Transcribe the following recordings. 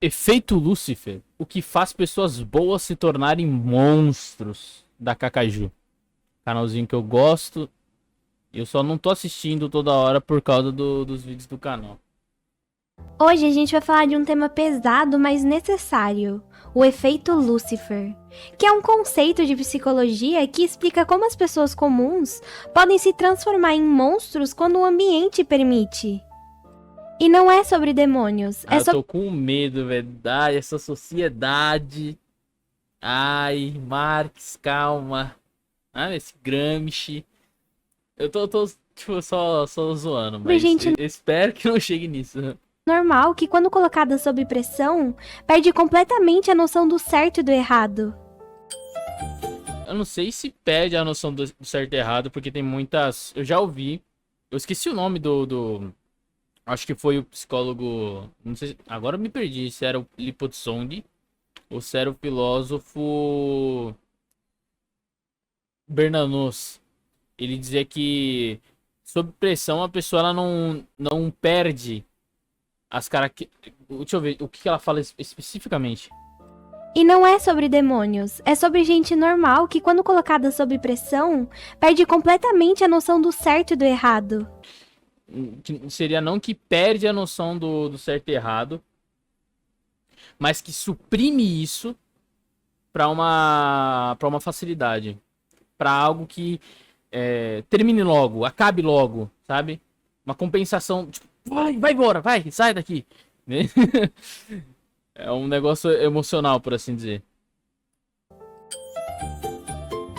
Efeito Lúcifer, o que faz pessoas boas se tornarem monstros, da Cacaju. Canalzinho que eu gosto. Eu só não tô assistindo toda hora por causa dos vídeos do canal. Hoje a gente vai falar de um tema pesado, mas necessário: o efeito Lúcifer, que é um conceito de psicologia que explica como as pessoas comuns podem se transformar em monstros quando o ambiente permite. E não é sobre demônios, é Eu sobre tô com medo, velho. Ai, essa sociedade. Ai, Marx, calma. Ah, esse Gramsci. Eu tô tipo, só zoando, mas gente eu espero que não chegue nisso. normal que, quando colocada sob pressão, perde completamente a noção do certo e do errado. Eu não sei se perde a noção do certo e errado, porque tem muitas. Eu já ouvi. Eu esqueci o nome acho que foi o psicólogo. Não sei. Agora eu me perdi se era o Lipotsong ou se era o filósofo Bernanos. Ele dizia que sob pressão a pessoa ela não perde as características. Deixa eu ver o que ela fala especificamente. E não é sobre demônios, é sobre gente normal que, quando colocada sob pressão, perde completamente a noção do certo e do errado. Que seria não que perde a noção do certo e errado, mas que suprime isso para uma facilidade, para algo que termine logo, acabe logo, sabe? Uma compensação, tipo, vai embora, vai, sai daqui. É um negócio emocional, por assim dizer.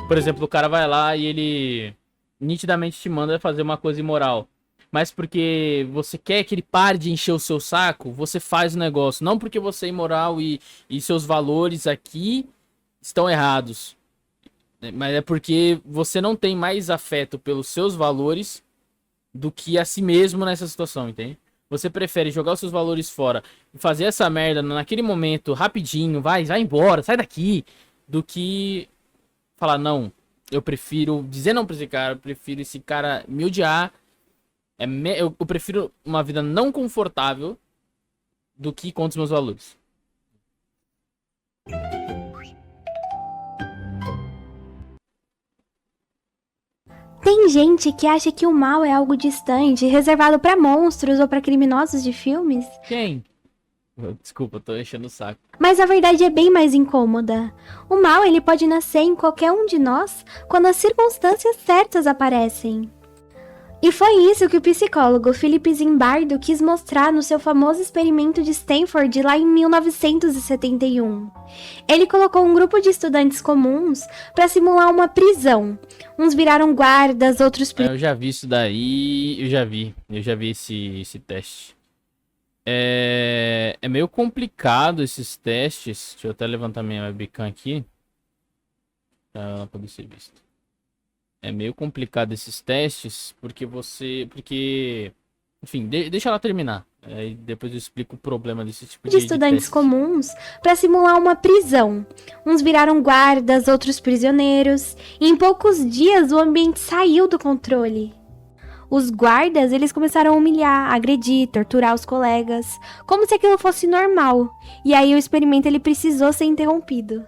Por exemplo, o cara vai lá e ele nitidamente te manda fazer uma coisa imoral. Mas porque você quer que ele pare de encher o seu saco, você faz o negócio. Não porque você é imoral e seus valores aqui estão errados. Mas é porque você não tem mais afeto pelos seus valores do que a si mesmo nessa situação, entende? Você prefere jogar os seus valores fora e fazer essa merda naquele momento, rapidinho, vai embora, sai daqui, do que falar, não, eu prefiro dizer não pra esse cara, eu prefiro esse cara me odiar, eu prefiro uma vida não confortável do que contra os meus valores. Tem gente que acha que o mal é algo distante, reservado para monstros ou para criminosos de filmes, Quem? Desculpa, tô enchendo o saco. mas a verdade é bem mais incômoda. O mal, ele pode nascer em qualquer um de nós quando as circunstâncias certas aparecem. E foi isso que o psicólogo Philip Zimbardo quis mostrar no seu famoso experimento de Stanford lá em 1971. Ele colocou um grupo de estudantes comuns para simular uma prisão. Uns viraram guardas, outros Eu já vi isso daí, eu já vi esse teste. É meio complicado esses testes. Deixa eu até levantar minha webcam aqui pra poder ser visto. É meio complicado esses testes, porque, enfim, deixa ela terminar. Aí depois eu explico o problema desse tipo de de estudantes teste. comuns para simular uma prisão. Uns viraram guardas, outros prisioneiros, e em poucos dias o ambiente saiu do controle. Os guardas, eles começaram a humilhar, agredir, torturar os colegas, como se aquilo fosse normal. E aí o experimento ele precisou ser interrompido.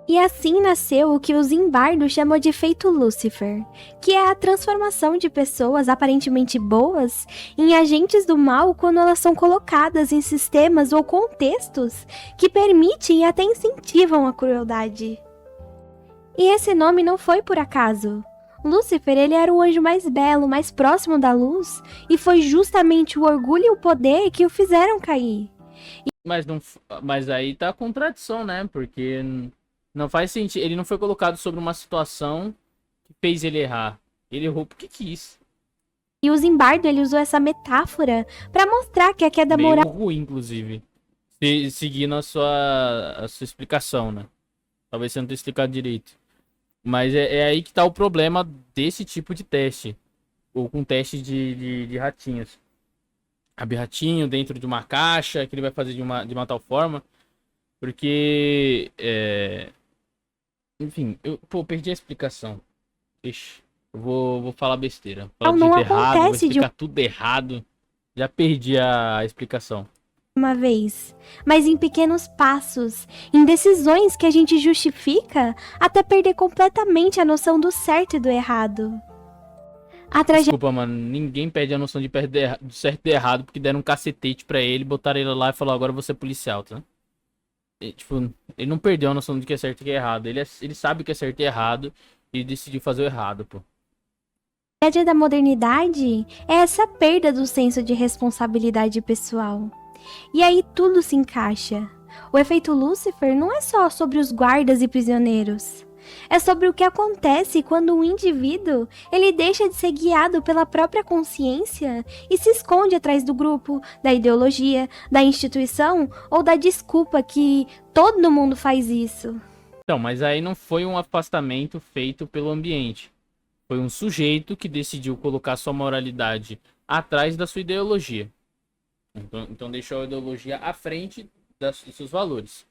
E assim nasceu o que o Zimbardo chamou de efeito Lúcifer, que é a transformação de pessoas aparentemente boas em agentes do mal quando elas são colocadas em sistemas ou contextos que permitem e até incentivam a crueldade. E esse nome não foi por acaso. Lúcifer, ele era o anjo mais belo, mais próximo da luz, e foi justamente o orgulho e o poder que o fizeram cair. Mas aí tá a contradição, né? Porque não faz sentido. Ele não foi colocado sobre uma situação que fez ele errar. Ele errou porque quis. E o Zimbardo, ele usou essa metáfora para mostrar que a queda Meio moral ruim, inclusive. Seguindo a sua explicação, né? Talvez você não tenha explicado direito. Mas é aí que tá o problema desse tipo de teste. Ou com teste de ratinhos. Abre ratinho dentro de uma caixa, que ele vai fazer de uma tal forma. Porque. Enfim, eu perdi a explicação. Ixi, eu vou falar besteira. Falar do não jeito errado, vou acontece de explicar tudo errado. Já perdi a explicação. uma vez, mas em pequenos passos, em decisões que a gente justifica até perder completamente a noção do certo e do errado. A tragédia Desculpa, mano. Ninguém perde a noção de perder do certo e do errado porque deram um cacetete pra ele, botaram ele lá e falaram, agora você é policial, tá? E, tipo, ele não perdeu a noção de que é certo e que é errado. Ele sabe o que é certo e errado e decidiu fazer o errado, pô. da modernidade é essa perda do senso de responsabilidade pessoal. E aí tudo se encaixa. O efeito Lúcifer não é só sobre os guardas e prisioneiros. É sobre o que acontece quando um indivíduo ele deixa de ser guiado pela própria consciência e se esconde atrás do grupo, da ideologia, da instituição ou da desculpa que todo mundo faz isso. Então, mas aí não foi um afastamento feito pelo ambiente. Foi um sujeito que decidiu colocar sua moralidade atrás da sua ideologia. Então deixou a ideologia à frente dos seus valores.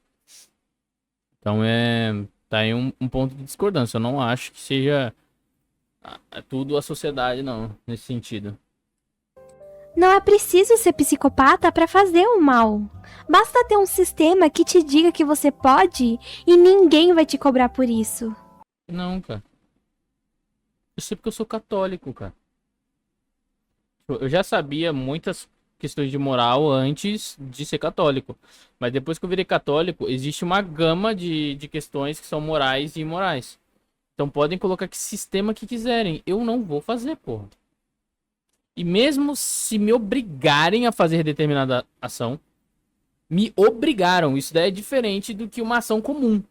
Então tá aí um ponto de discordância. Eu não acho que seja tudo a sociedade, não, nesse sentido. Não é preciso ser psicopata para fazer o mal. Basta ter um sistema que te diga que você pode e ninguém vai te cobrar por isso. Não, cara. Eu sei porque eu sou católico, cara. Eu já sabia muitas questões de moral antes de ser católico. Mas depois que eu virei católico, existe uma gama de questões que são morais e imorais. Então podem colocar que sistema que quiserem. Eu não vou fazer, porra. E mesmo se me obrigarem a fazer determinada ação, me obrigaram. Isso daí é diferente do que uma ação comum.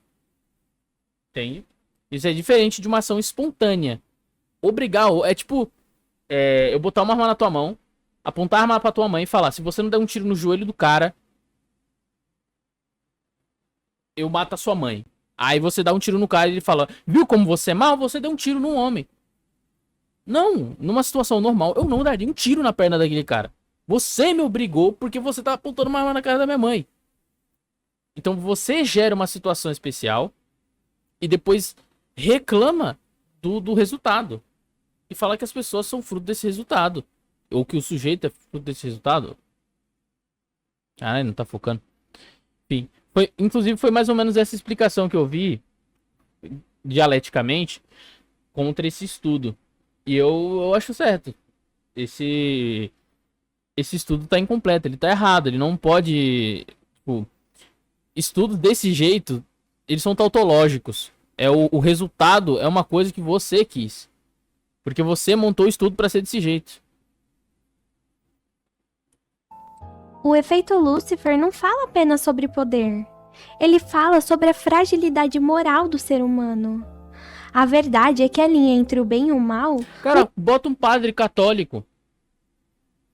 Entende? Isso é diferente de uma ação espontânea. Obrigar é tipo eu botar uma arma na tua mão, apontar a arma pra tua mãe e falar: se você não der um tiro no joelho do cara, eu mato a sua mãe. Aí você dá um tiro no cara e ele fala: viu como você é mal? Você deu um tiro num homem. Não, numa situação normal, eu não daria um tiro na perna daquele cara. Você me obrigou porque você tá apontando uma arma na cara da minha mãe. Então você gera uma situação especial e depois reclama do resultado. E fala que as pessoas são fruto desse resultado. Ou que o sujeito é fruto desse resultado. Ah, não tá focando. Enfim, inclusive foi mais ou menos essa explicação que eu vi dialeticamente contra esse estudo. E eu acho certo. Esse estudo tá incompleto, ele tá errado, ele não pode, tipo, estudos desse jeito, eles são tautológicos. O resultado é uma coisa que você quis. Porque você montou o estudo pra ser desse jeito. O efeito Lúcifer não fala apenas sobre poder. Ele fala sobre a fragilidade moral do ser humano. A verdade é que a linha entre o bem e o mal... Cara, bota um padre católico.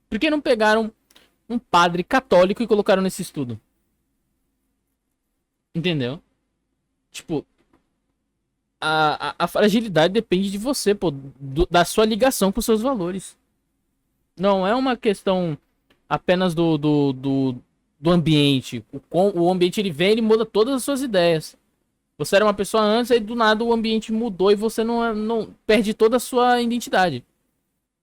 Por que não pegaram um padre católico e colocaram nesse estudo? Entendeu? Tipo, a fragilidade depende de você, pô, da sua ligação com seus valores. Não é uma questão apenas do ambiente. O ambiente ele vem e muda todas as suas ideias. Você era uma pessoa antes, aí do nada o ambiente mudou e você não perde toda a sua identidade.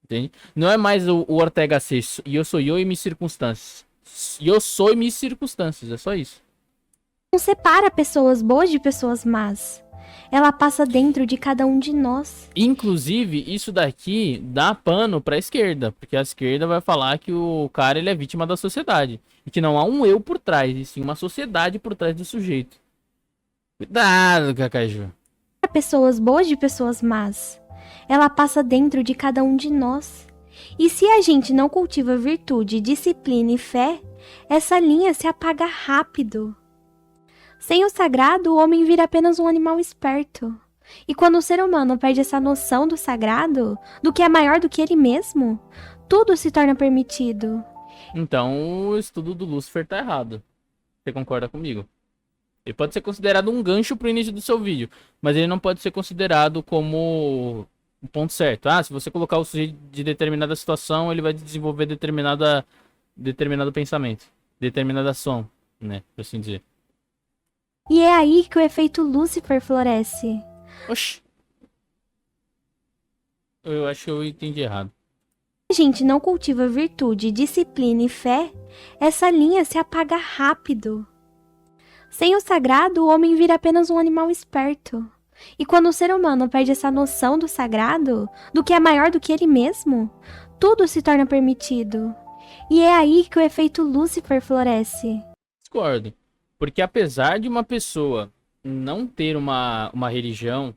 Entende? Não é mais o Ortega C. E eu sou eu e minhas circunstâncias. E eu sou e minhas circunstâncias. É só isso. não separa pessoas boas de pessoas más. Ela passa dentro de cada um de nós. Inclusive, isso daqui dá pano pra esquerda. Porque a esquerda vai falar que o cara ele é vítima da sociedade. E que não há um eu por trás, e sim uma sociedade por trás do sujeito. Cuidado, Cacaju. Pessoas boas de pessoas más. Ela passa dentro de cada um de nós. E se a gente não cultiva virtude, disciplina e fé, essa linha se apaga rápido. Sem o sagrado, o homem vira apenas um animal esperto. E quando o ser humano perde essa noção do sagrado, do que é maior do que ele mesmo, tudo se torna permitido. Então, o estudo do Lúcifer tá errado. Você concorda comigo? Ele pode ser considerado um gancho pro início do seu vídeo, mas ele não pode ser considerado como um ponto certo. Ah, se você colocar o sujeito de determinada situação, ele vai desenvolver determinado pensamento, determinada ação, né, por assim dizer. E é aí que o efeito Lúcifer floresce. Oxi. Eu acho que eu entendi errado. a gente não cultiva virtude, disciplina e fé, essa linha se apaga rápido. Sem o sagrado, o homem vira apenas um animal esperto. E quando o ser humano perde essa noção do sagrado, do que é maior do que ele mesmo, tudo se torna permitido. E é aí que o efeito Lúcifer floresce. Discordo. Porque apesar de uma pessoa não ter uma religião,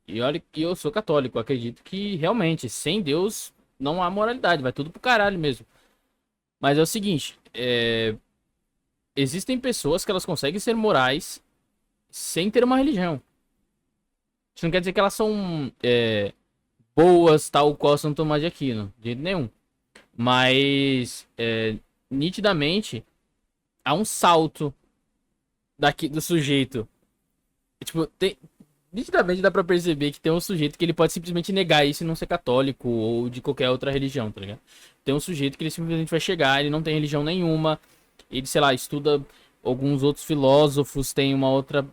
e olha que eu sou católico, eu acredito que realmente, sem Deus, não há moralidade, vai tudo pro caralho mesmo. Mas é o seguinte, existem pessoas que elas conseguem ser morais sem ter uma religião. Isso não quer dizer que elas são boas, tal qual São Tomás de Aquino, de jeito nenhum. Mas, nitidamente, há um salto do sujeito. Tipo, nitidamente dá pra perceber que tem um sujeito que ele pode simplesmente negar isso e não ser católico ou de qualquer outra religião, tá ligado? Tem um sujeito que ele simplesmente vai chegar, ele não tem religião nenhuma, ele, sei lá, estuda alguns outros filósofos, tem uma outra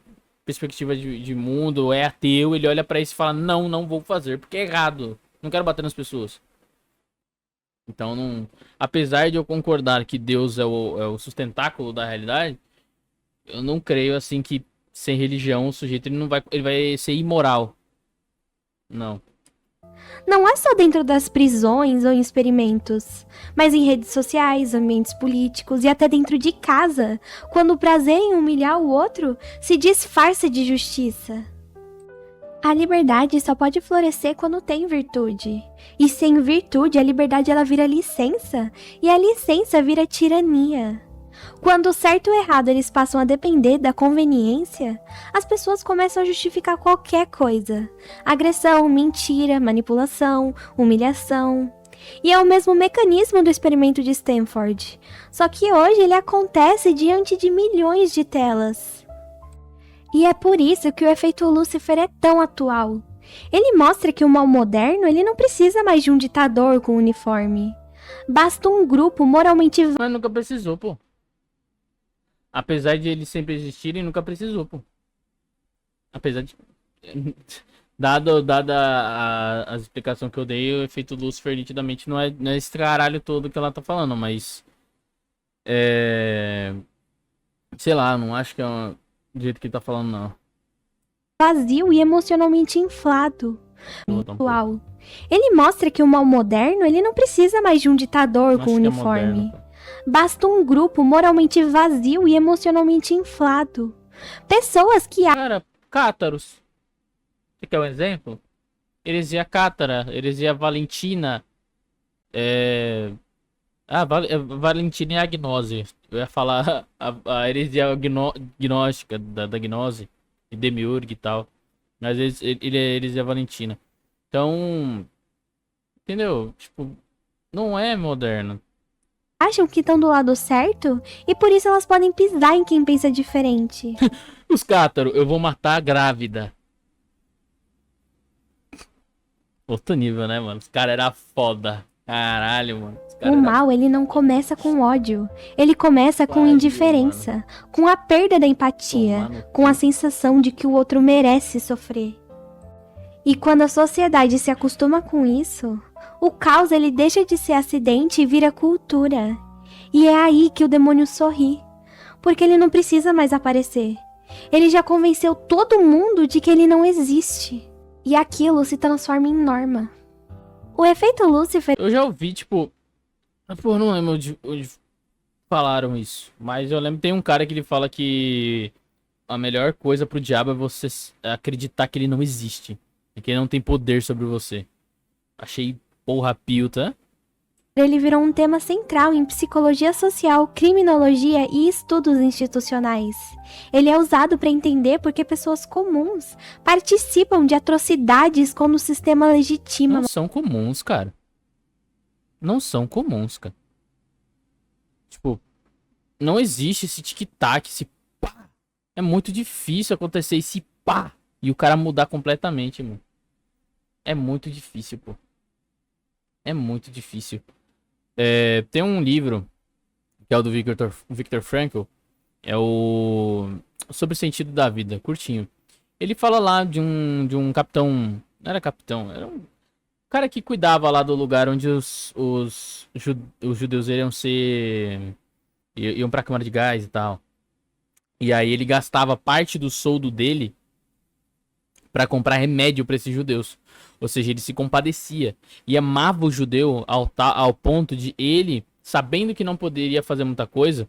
perspectiva de mundo, é ateu, ele olha pra isso e fala, não vou fazer, porque é errado, não quero bater nas pessoas. Então, não, apesar de eu concordar que Deus é o sustentáculo da realidade, eu não creio assim que sem religião o sujeito ele vai ser imoral. Não. Não é só dentro das prisões ou em experimentos, mas em redes sociais, ambientes políticos e até dentro de casa, quando o prazer em humilhar o outro se disfarça de justiça. A liberdade só pode florescer quando tem virtude. E sem virtude, a liberdade ela vira licença, e a licença vira tirania. Quando o certo e o errado eles passam a depender da conveniência, as pessoas começam a justificar qualquer coisa. Agressão, mentira, manipulação, humilhação. E é o mesmo mecanismo do experimento de Stanford. Só que hoje ele acontece diante de milhões de telas. E é por isso que o efeito Lúcifer é tão atual. Ele mostra que o mal moderno ele não precisa mais de um ditador com uniforme. Basta um grupo moralmente... Mas nunca precisou, pô. Apesar de eles sempre existirem, nunca precisou, pô. Apesar de... Dada a explicação que eu dei, o efeito Lúcifer nitidamente não é esse caralho todo que ela tá falando, mas... Sei lá, não acho que é do jeito que ele tá falando, não. Vazio e emocionalmente inflado. Atual. Ele mostra que o mal moderno ele não precisa mais de um ditador com uniforme. Moderno, basta um grupo moralmente vazio e emocionalmente inflado. Pessoas que... Cara, cátaros. Você quer um exemplo? Heresia cátara, heresia valentina. Valentina e a gnose. Eu ia falar a heresia gnóstica da gnose. De Demiurgo e tal. Mas ele é heresia valentina. Então... Entendeu? Tipo... Não é moderno. Acham que estão do lado certo e por isso elas podem pisar em quem pensa diferente. Os cátaros, eu vou matar a grávida. Outro nível, né, mano? Os caras eram foda. Caralho, mano. O mal, ele não começa com ódio. Ele começa com indiferença, mano. Com a perda da empatia, com a sensação de que o outro merece sofrer. E quando a sociedade se acostuma com isso... O caos ele deixa de ser acidente e vira cultura. E é aí que o demônio sorri. Porque ele não precisa mais aparecer. Ele já convenceu todo mundo de que ele não existe. E aquilo se transforma em norma. O efeito Lúcifer... Eu já ouvi, tipo... Pô, não lembro onde falaram isso. Mas eu lembro que tem um cara que ele fala que... A melhor coisa pro diabo é você acreditar que ele não existe. E que ele não tem poder sobre você. Achei... Porra, pilta. Ele virou um tema central em psicologia social, criminologia e estudos institucionais. Ele é usado para entender por que pessoas comuns participam de atrocidades quando o sistema legitima. Não são comuns, cara. Não são comuns, cara. Tipo, não existe esse tic-tac, esse pá. É muito difícil acontecer esse pá e o cara mudar completamente, mano. É muito difícil, pô. É muito difícil. Tem um livro que é o do Viktor Frankl. É o Sobre o Sentido da Vida, curtinho. Ele fala lá de um capitão. Não era capitão, era cara que cuidava lá do lugar onde os judeus iriam ser. Iam pra câmara de gás e tal. E aí ele gastava parte do soldo dele pra comprar remédio pra esses judeus. Ou seja, ele se compadecia e amava o judeu ao ponto de ele, sabendo que não poderia fazer muita coisa,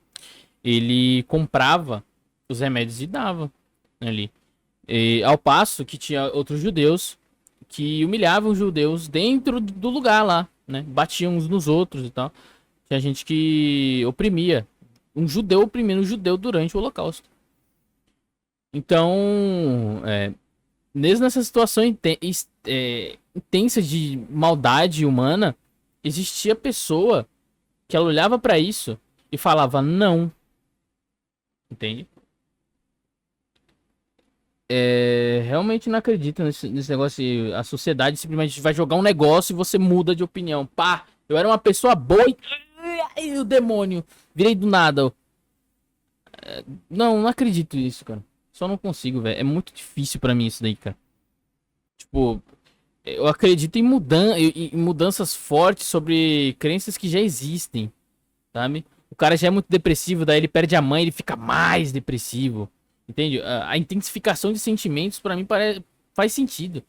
ele comprava os remédios e dava ali. E, ao passo que tinha outros judeus que humilhavam os judeus dentro do lugar lá, né? Batiam uns nos outros e tal. Tinha gente que oprimia. Um judeu oprimindo um judeu durante o Holocausto. Então, mesmo nessa situação intensa de maldade humana, existia pessoa que ela olhava pra isso e falava não. Entende? Realmente não acredito nesse negócio de a sociedade simplesmente vai jogar um negócio e você muda de opinião. Pá, eu era uma pessoa boa e o demônio, virei do nada. Não acredito nisso, cara. Só não consigo, velho. É muito difícil pra mim isso daí, cara. Tipo, eu acredito em mudanças fortes sobre crenças que já existem, sabe? O cara já é muito depressivo, daí ele perde a mãe, ele fica mais depressivo. Entende? A intensificação de sentimentos pra mim faz sentido.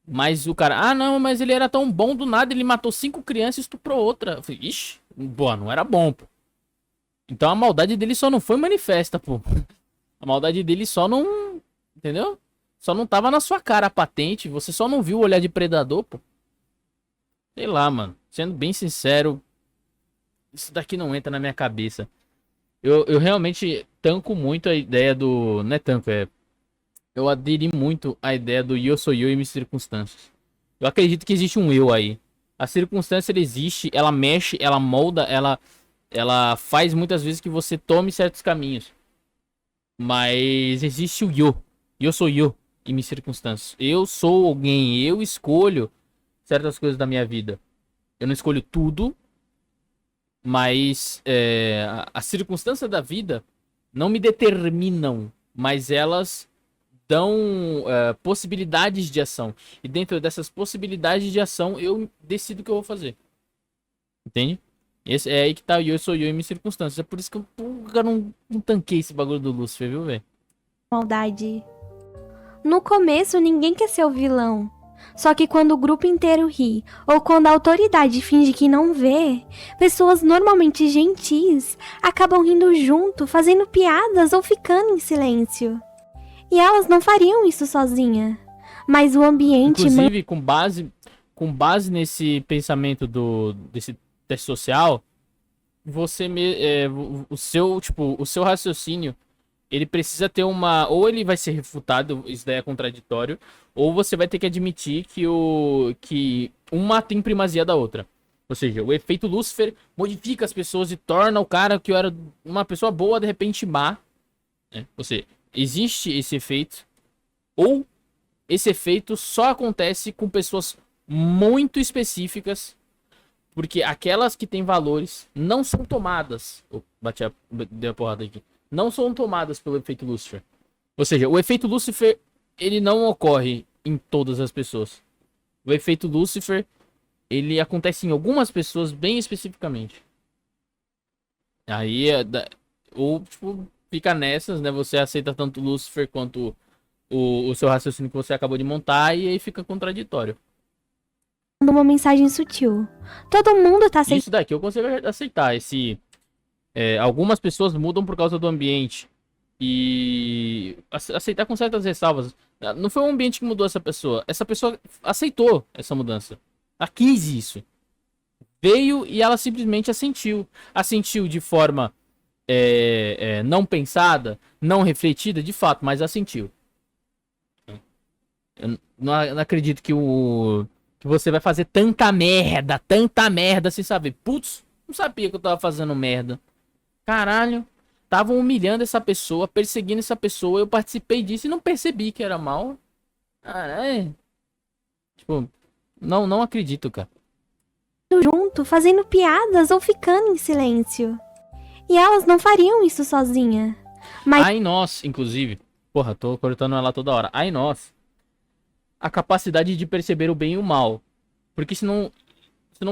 Mas o cara, não, mas ele era tão bom do nada, ele matou 5 crianças e estuprou outra. Eu falei, ixi, pô, não era bom, pô. Então a maldade dele só não foi manifesta, pô. A maldade dele só não, entendeu? Só não tava na sua cara patente, você só não viu o olhar de predador, pô. Sei lá, mano. Sendo bem sincero, isso daqui não entra na minha cabeça. Eu realmente tanco muito a ideia do... Não é tanco, eu aderi muito à ideia do eu sou eu e minhas circunstâncias. Eu acredito que existe um eu aí. A circunstância, ela existe, ela mexe, ela molda, ela faz muitas vezes que você tome certos caminhos. Mas existe o eu. Eu sou eu e minhas circunstâncias. Eu sou alguém, eu escolho certas coisas da minha vida. Eu não escolho tudo, mas a circunstância da vida não me determinam, mas elas dão possibilidades de ação. E dentro dessas possibilidades de ação, eu decido o que eu vou fazer. Entende? É aí que tá o eu sou eu e minhas circunstâncias. É por isso que eu não tanquei esse bagulho do Lúcifer, viu, velho? Maldade. No começo, ninguém quer ser o vilão. Só que quando o grupo inteiro ri, ou quando a autoridade finge que não vê, pessoas normalmente gentis acabam rindo junto, fazendo piadas ou ficando em silêncio. E elas não fariam isso sozinha. Mas o ambiente... Inclusive, com base nesse pensamento desse teste social, o seu raciocínio, ele precisa ter ou ele vai ser refutado, isso daí é contraditório, ou você vai ter que admitir que uma tem primazia da outra. Ou seja, o efeito Lúcifer modifica as pessoas e torna o cara que era uma pessoa boa, de repente má. Né? Ou seja, existe esse efeito, ou esse efeito só acontece com pessoas muito específicas, porque aquelas que têm valores não são tomadas. Deu a porrada aqui. Não são tomadas pelo efeito Lúcifer. Ou seja, o efeito Lúcifer, ele não ocorre em todas as pessoas. O efeito Lúcifer, ele acontece em algumas pessoas bem especificamente. Aí, tipo, fica nessas, né? Você aceita tanto Lúcifer quanto o seu raciocínio que você acabou de montar, e aí fica contraditório. Uma mensagem sutil. Todo mundo tá aceitando. Isso daqui eu consigo aceitar. Algumas pessoas mudam por causa do ambiente. E aceitar com certas ressalvas. Não foi o ambiente que mudou essa pessoa. Essa pessoa aceitou essa mudança. Ela quis isso. Veio e ela simplesmente assentiu. Assentiu de forma não pensada, não refletida, de fato, mas assentiu. Eu não acredito que você vai fazer tanta merda sem saber. Putz, não sabia que eu tava fazendo merda. Caralho, estavam humilhando essa pessoa, perseguindo essa pessoa, eu participei disso e não percebi que era mal. Caralho. Tipo, não acredito, cara. Junto, fazendo piadas ou ficando em silêncio. E elas não fariam isso sozinha. Mas... Ai, nós, inclusive. Porra, tô cortando ela toda hora. Ai, nós. A capacidade de perceber o bem e o mal. Porque se não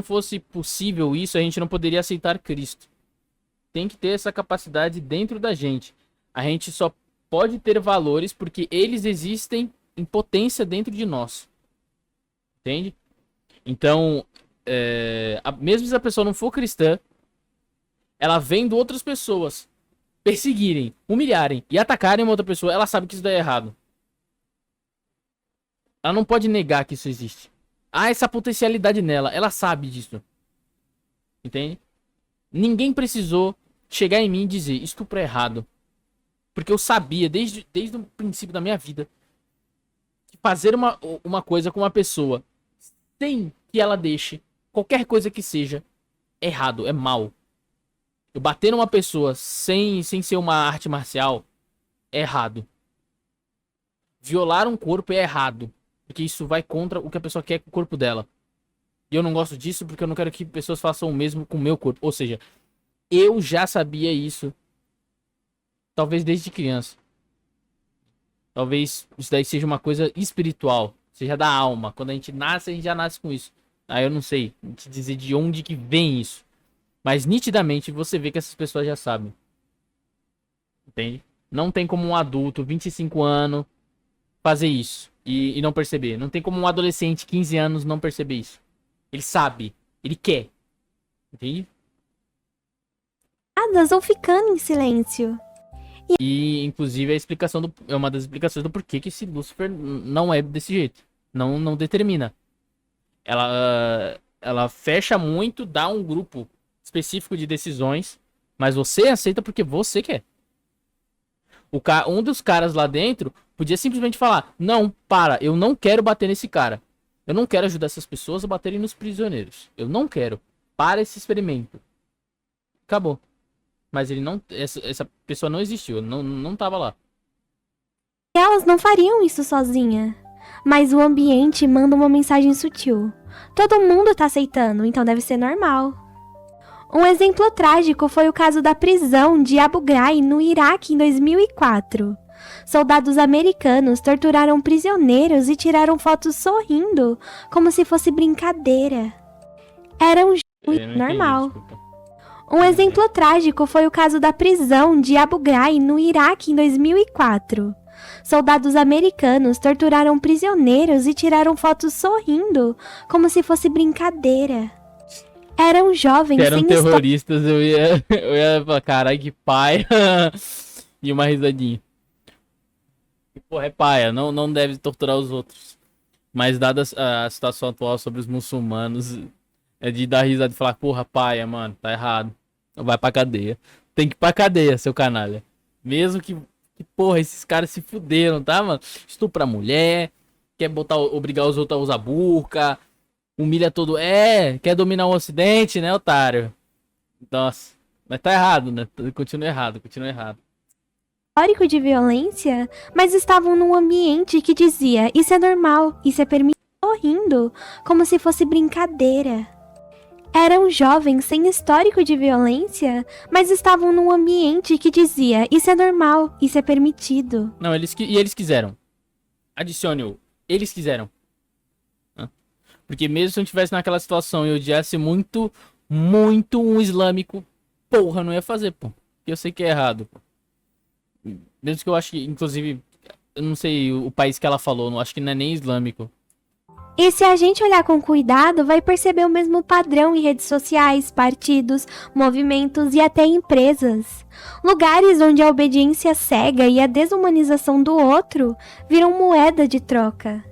fosse possível isso, a gente não poderia aceitar Cristo. Tem que ter essa capacidade dentro da gente. A gente só pode ter valores porque eles existem em potência dentro de nós. Entende? Então, mesmo se a pessoa não for cristã, ela vendo outras pessoas perseguirem, humilharem e atacarem uma outra pessoa, ela sabe que isso daí é errado. Ela não pode negar que isso existe. Há essa potencialidade nela, ela sabe disso. Entende? Ninguém precisou chegar em mim e dizer estupro é errado. Porque eu sabia desde o princípio da minha vida que fazer uma coisa com uma pessoa sem que ela deixe qualquer coisa que seja errado, é mal. Eu bater numa pessoa sem ser uma arte marcial é errado. Violar um corpo é errado. Porque isso vai contra o que a pessoa quer com o corpo dela. E eu não gosto disso porque eu não quero que pessoas façam o mesmo com o meu corpo. Ou seja, eu já sabia isso. Talvez desde criança. Talvez isso daí seja uma coisa espiritual. Seja da alma. Quando a gente nasce, a gente já nasce com isso. Aí eu não sei te dizer de onde que vem isso. Mas nitidamente você vê que essas pessoas já sabem. Entende? Não tem como um adulto, 25 anos, fazer isso e não perceber. Não tem como um adolescente, 15 anos, não perceber isso. Ele sabe. Ele quer. Entende? Ou ficando em silêncio. E, inclusive, é uma das explicações do porquê que esse Lúcifer não é desse jeito. Não determina. Ela fecha muito, dá um grupo específico de decisões, mas você aceita porque você quer. Um dos caras lá dentro podia simplesmente falar: não, eu não quero bater nesse cara. Eu não quero ajudar essas pessoas a baterem nos prisioneiros. Eu não quero. Para esse experimento. Acabou. Mas ele não. Essa pessoa não existiu. Não tava lá. Elas não fariam isso sozinha. Mas o ambiente manda uma mensagem sutil. Todo mundo tá aceitando, então deve ser normal. Um exemplo trágico foi o caso da prisão de Abu Ghraib no Iraque em 2004. Soldados americanos torturaram prisioneiros e tiraram fotos sorrindo, como se fosse brincadeira. Era um jeito normal. Um exemplo trágico foi o caso da prisão de Abu Ghraib no Iraque em 2004. Soldados americanos torturaram prisioneiros e tiraram fotos sorrindo, como se fosse brincadeira. Eram jovens eram terroristas, eu ia falar, caralho, que paia. E uma risadinha. Porra, é paia, não deve torturar os outros. Mas dada a situação atual sobre os muçulmanos, é de dar risada e falar, porra, paia, mano, tá errado. Vai pra cadeia. Tem que ir pra cadeia, seu canalha. Mesmo que porra, esses caras se fuderam, tá, mano? Estupra a mulher, quer obrigar os outros a usar burca, humilha todo... quer dominar o ocidente, né, otário? Nossa, mas tá errado, né? Continua errado. Histórico de violência, mas estavam num ambiente que dizia, isso é normal, isso é permitido, sorrindo, como se fosse brincadeira. Eram jovens sem histórico de violência, mas estavam num ambiente que dizia, isso é normal, isso é permitido. Não, eles quiseram. Adicione eles quiseram. Porque mesmo se eu estivesse naquela situação e eu odiasse muito um islâmico, porra, não ia fazer, pô. Porque eu sei que é errado, pô. Mesmo que eu acho que, inclusive, eu não sei o país que ela falou, não acho que não é nem islâmico. E se a gente olhar com cuidado, vai perceber o mesmo padrão em redes sociais, partidos, movimentos e até empresas. Lugares onde a obediência cega e a desumanização do outro viram moeda de troca.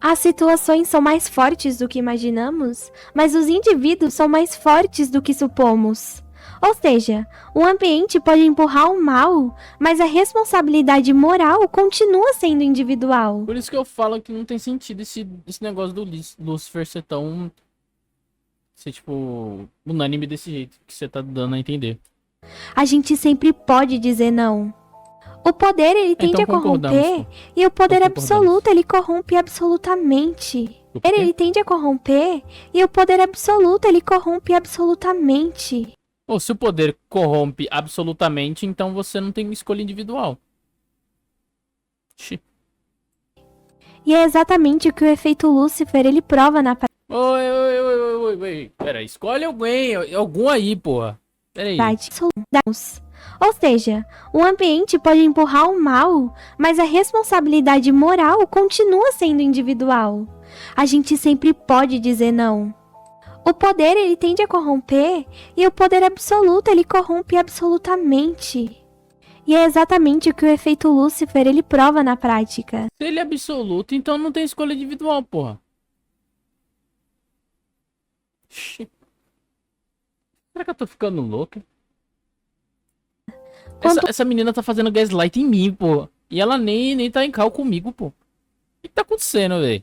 As situações são mais fortes do que imaginamos, mas os indivíduos são mais fortes do que supomos. Ou seja, o ambiente pode empurrar o mal, mas a responsabilidade moral continua sendo individual. Por isso que eu falo que não tem sentido esse negócio do Lúcifer ser tão... ser, tipo, unânime desse jeito que você tá dando a entender. A gente sempre pode dizer não. O poder, ele tende a corromper, e o poder absoluto, ele corrompe absolutamente. Ele tende a corromper, e o poder absoluto, ele corrompe absolutamente. Ou se o poder corrompe absolutamente, então você não tem escolha individual. E é exatamente o que o efeito Lúcifer ele prova na prática. Oi. Pera, escolhe algum aí, porra. Pera aí. Absolutos. Ou seja, o ambiente pode empurrar o mal, mas a responsabilidade moral continua sendo individual. A gente sempre pode dizer não. O poder, ele tende a corromper, e o poder absoluto, ele corrompe absolutamente. E é exatamente o que o efeito Lúcifer, ele prova na prática. Se ele é absoluto, então não tem escolha individual, porra. Será que eu tô ficando louca? Essa menina tá fazendo gaslight em mim, pô. E ela nem tá em cal comigo, pô. O que tá acontecendo, velho?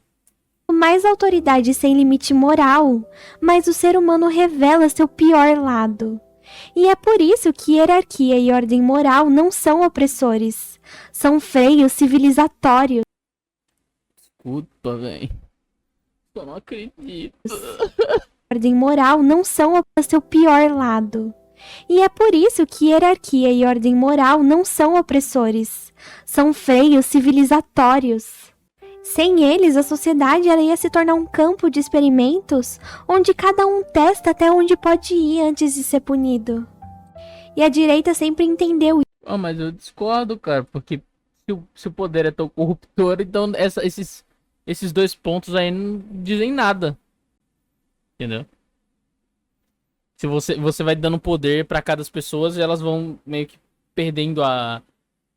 Mais autoridade sem limite moral, mas o ser humano revela seu pior lado. E é por isso que hierarquia e ordem moral não são opressores. São freios civilizatórios. Desculpa, velho. Eu não acredito. Ordem moral não são seu pior lado. E é por isso que hierarquia e ordem moral não são opressores. São freios civilizatórios. Sem eles, a sociedade ela ia se tornar um campo de experimentos onde cada um testa até onde pode ir antes de ser punido. E a direita sempre entendeu isso. Ah, mas eu discordo, cara, porque se o poder é tão corruptor, então esses dois pontos aí não dizem nada. Entendeu? Se você vai dando poder pra cada pessoa e elas vão meio que perdendo a...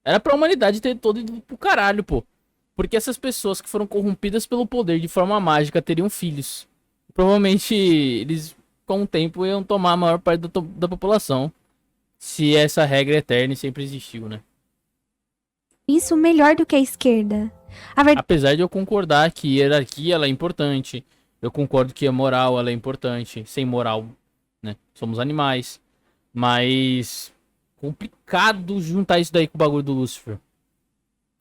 Era pra humanidade ter todo ido pro caralho, pô. Porque essas pessoas que foram corrompidas pelo poder de forma mágica teriam filhos. Provavelmente eles, com o tempo, iam tomar a maior parte da população. Se essa regra eterna sempre existiu, né? Isso melhor do que a esquerda. Apesar de eu concordar que a hierarquia ela é importante. Eu concordo que a moral ela é importante. Sem moral, né? Somos animais. Mas... complicado juntar isso daí com o bagulho do Lúcifer.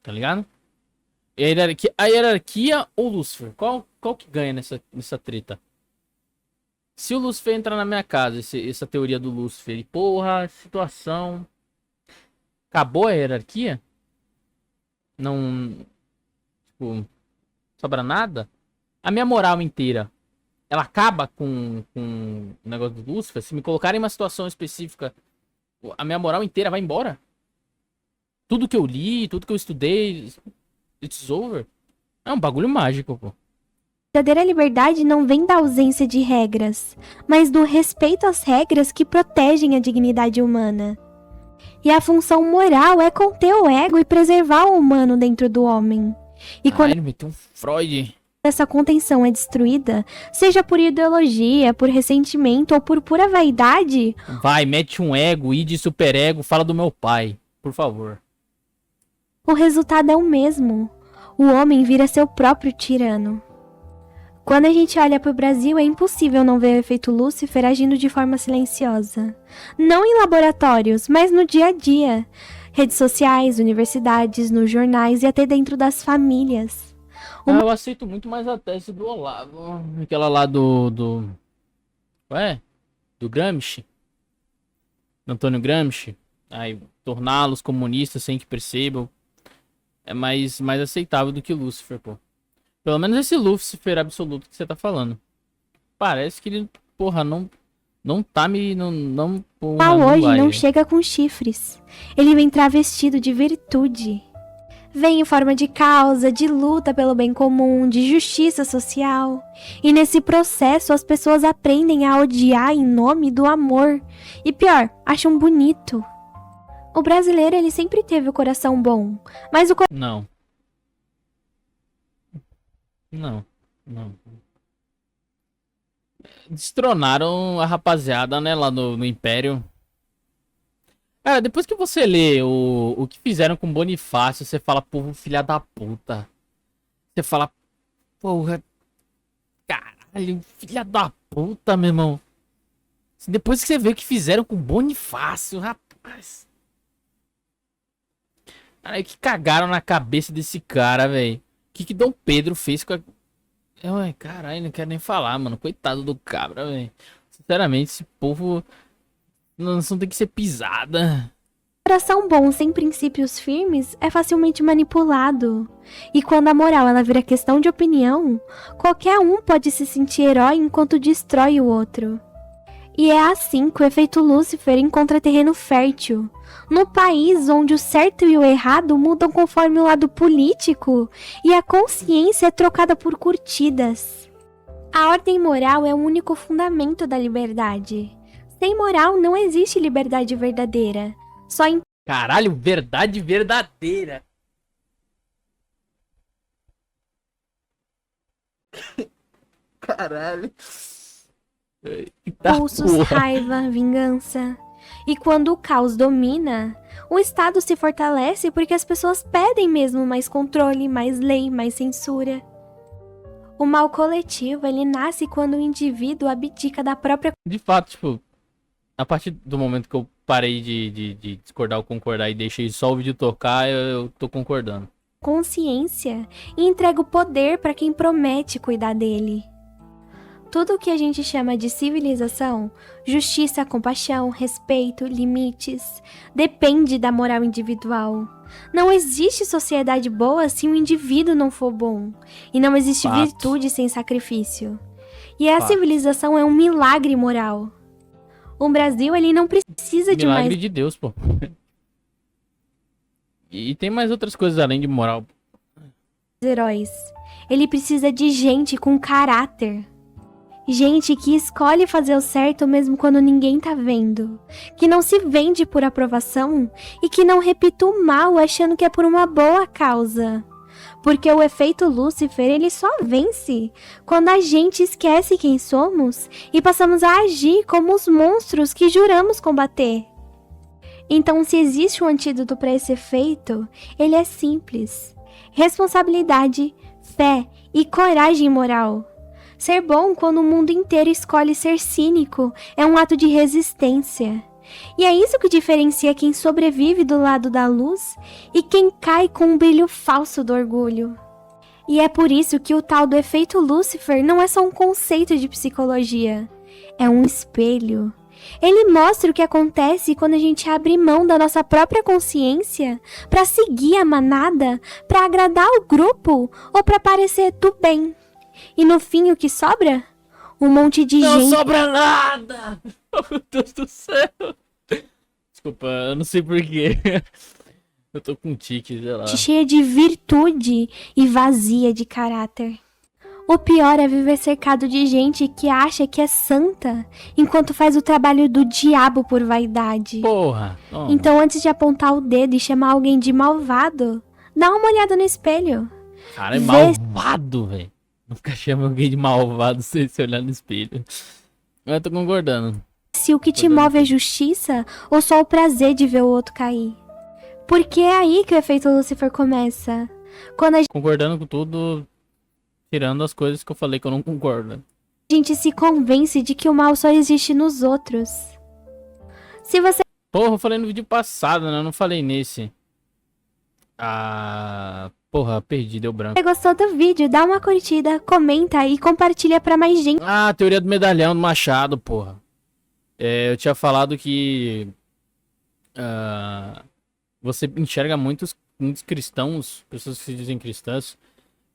Tá ligado? A hierarquia ou Lúcifer? Qual que ganha nessa treta? Se o Lúcifer entrar na minha casa, essa teoria do Lúcifer, e porra, situação... Acabou a hierarquia? Não... Tipo... Sobra nada? A minha moral inteira, ela acaba com o negócio do Lúcifer? Se me colocarem em uma situação específica, a minha moral inteira vai embora? Tudo que eu li, tudo que eu estudei... It's over? É um bagulho mágico, pô. A verdadeira liberdade não vem da ausência de regras, mas do respeito às regras que protegem a dignidade humana. E a função moral é conter o ego e preservar o humano dentro do homem. E quando ele meteu um Freud. Essa contenção é destruída, seja por ideologia, por ressentimento ou por pura vaidade... Vai, mete um ego, id superego, fala do meu pai, por favor. O resultado é o mesmo. O homem vira seu próprio tirano. Quando a gente olha para o Brasil, é impossível não ver o efeito Lúcifer agindo de forma silenciosa. Não em laboratórios, mas no dia a dia. Redes sociais, universidades, nos jornais e até dentro das famílias. Eu aceito muito mais a tese do Olavo. Aquela lá do Gramsci. Do Antônio Gramsci. Aí, torná-los comunistas sem que percebam. É mais aceitável do que o Lúcifer, pô. Pelo menos esse Lúcifer absoluto que você tá falando. Parece que ele, porra, não tá me... Não, porra, Mal hoje vai, não véio. chega com chifres. Ele vem travestido de virtude. Vem em forma de causa, de luta pelo bem comum, de justiça social. E nesse processo as pessoas aprendem a odiar em nome do amor. E pior, acham bonito. O brasileiro, ele sempre teve o coração bom, mas o Não. Destronaram a rapaziada, né, lá no Império. Cara, depois que você lê o que fizeram com Bonifácio, você fala, povo filha da puta. Você fala, porra, caralho, filha da puta, meu irmão. Depois que você vê o que fizeram com Bonifácio, rapaz. Cara, que cagaram na cabeça desse cara, velho. O que Dom Pedro fez com a... Ai, caralho, não quero nem falar, mano. Coitado do cabra, velho. Sinceramente, esse povo... Não tem que ser pisada. coração bom sem princípios firmes é facilmente manipulado. E quando a moral ela vira questão de opinião, qualquer um pode se sentir herói enquanto destrói o outro. E é assim que o efeito Lúcifer encontra terreno fértil. No país onde o certo e o errado mudam conforme o lado político e a consciência é trocada por curtidas. A ordem moral é o único fundamento da liberdade. Sem moral não existe liberdade verdadeira. Só em... Caralho, verdade verdadeira. Caralho. Eita impulsos, porra. raiva, vingança. E quando o caos domina, o Estado se fortalece porque as pessoas pedem mesmo mais controle, mais lei, mais censura. O mal coletivo, ele nasce quando o indivíduo abdica da própria De fato, tipo, a partir do momento que eu parei de discordar ou concordar e deixei só o vídeo tocar, eu tô concordando. consciência e entrega o poder para quem promete cuidar dele. Tudo o que a gente chama de civilização, justiça, compaixão, respeito, limites, depende da moral individual. Não existe sociedade boa se o indivíduo não for bom. E não existe Fato. virtude sem sacrifício. E a Fato. civilização é um milagre moral. O Brasil, ele não precisa de Milagre mais de Deus, pô. E tem mais outras coisas além de moral. heróis. Ele precisa de gente com caráter. Gente que escolhe fazer o certo mesmo quando ninguém tá vendo. Que não se vende por aprovação e que não repita o mal achando que é por uma boa causa. Porque o efeito Lúcifer, ele só vence quando a gente esquece quem somos e passamos a agir como os monstros que juramos combater. Então, se existe um antídoto para esse efeito, ele é simples: responsabilidade, fé e coragem moral. Ser bom quando o mundo inteiro escolhe ser cínico é um ato de resistência. E é isso que diferencia quem sobrevive do lado da luz e quem cai com um brilho falso do orgulho. E é por isso que o tal do efeito Lúcifer não é só um conceito de psicologia, é um espelho. Ele mostra o que acontece quando a gente abre mão da nossa própria consciência para seguir a manada, para agradar o grupo ou para parecer do bem. E no fim, o que sobra? Um monte de Não gente sobra nada! Oh, meu Deus do céu! Desculpa, eu não sei porquê. Eu tô com tique, sei lá. cheia de virtude e vazia de caráter. O pior é viver cercado de gente que acha que é santa, enquanto faz o trabalho do diabo por vaidade. Porra! Toma. Então, antes de apontar o dedo e chamar alguém de malvado, dá uma olhada no espelho. Cara, é Vê- malvado, velho. Nunca chama alguém de malvado sem se olhar no espelho. Eu tô concordando. Se o que te move é justiça ou só o prazer de ver o outro cair. Porque é aí que o efeito Lúcifer começa. Quando a Concordando com tudo, tirando as coisas que eu falei que eu não concordo. gente se convence de que o mal só existe nos outros. Se você Porra, eu falei no vídeo passado, né? Eu não falei nesse. Ah, porra, perdi, deu branco. gostou do vídeo, dá uma curtida, comenta e compartilha pra mais gente. Ah, teoria do medalhão do Machado, porra. É, eu tinha falado que você enxerga muitos cristãos, pessoas que se dizem cristãs,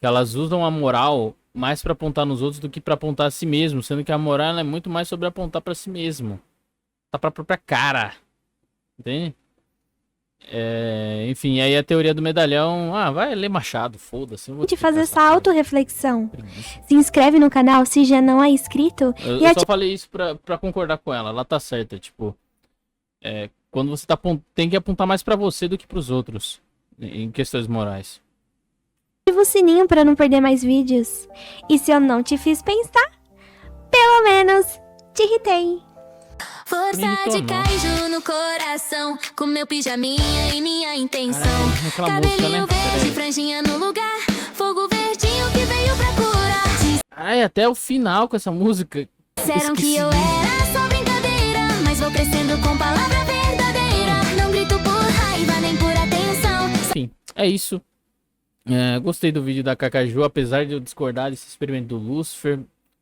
que elas usam a moral mais pra apontar nos outros do que pra apontar a si mesmo, sendo que a moral ela é muito mais sobre apontar pra si mesmo. Tá pra própria cara. Entende? Enfim, aí a teoria do medalhão. Ah, vai ler Machado, foda-se. não vou De explicar fazer essa porra. autorreflexão. Preguiça. Se inscreve no canal se já não é inscrito Eu e só falei isso pra concordar com ela. Ela tá certa, tipo. Quando você tá tem que apontar mais pra você do que pros outros. Em questões morais. ativa o sininho pra não perder mais vídeos. E se eu não te fiz pensar, pelo menos te irritei. Força Militou, de não. caju no coração, com meu pijaminha e minha intenção. Caralho, aquela música, Cabelinho né? verde, Peraí. franjinha no lugar, fogo verdinho que veio pra curar. Ai, até o final com essa música. Disseram que Esqueci. eu era só brincadeira, mas vou crescendo com palavra verdadeira. Não grito por raiva nem por atenção. Enfim, é isso. Gostei do vídeo da Cacaju, apesar de eu discordar desse experimento do Lúcifer.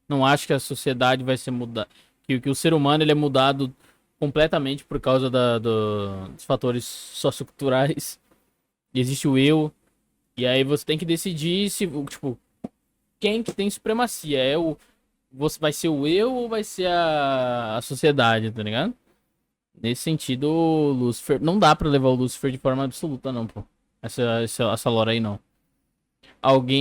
Não acho que a sociedade vai ser mudada. Que o ser humano ele é mudado completamente por causa dos fatores socioculturais. Existe o eu. E aí você tem que decidir se, tipo, quem que tem supremacia? Você vai ser o eu ou vai ser a sociedade, tá ligado? Nesse sentido, o Lúcifer. Não dá pra levar o Lúcifer de forma absoluta, não, pô. Essa lore aí não. Alguém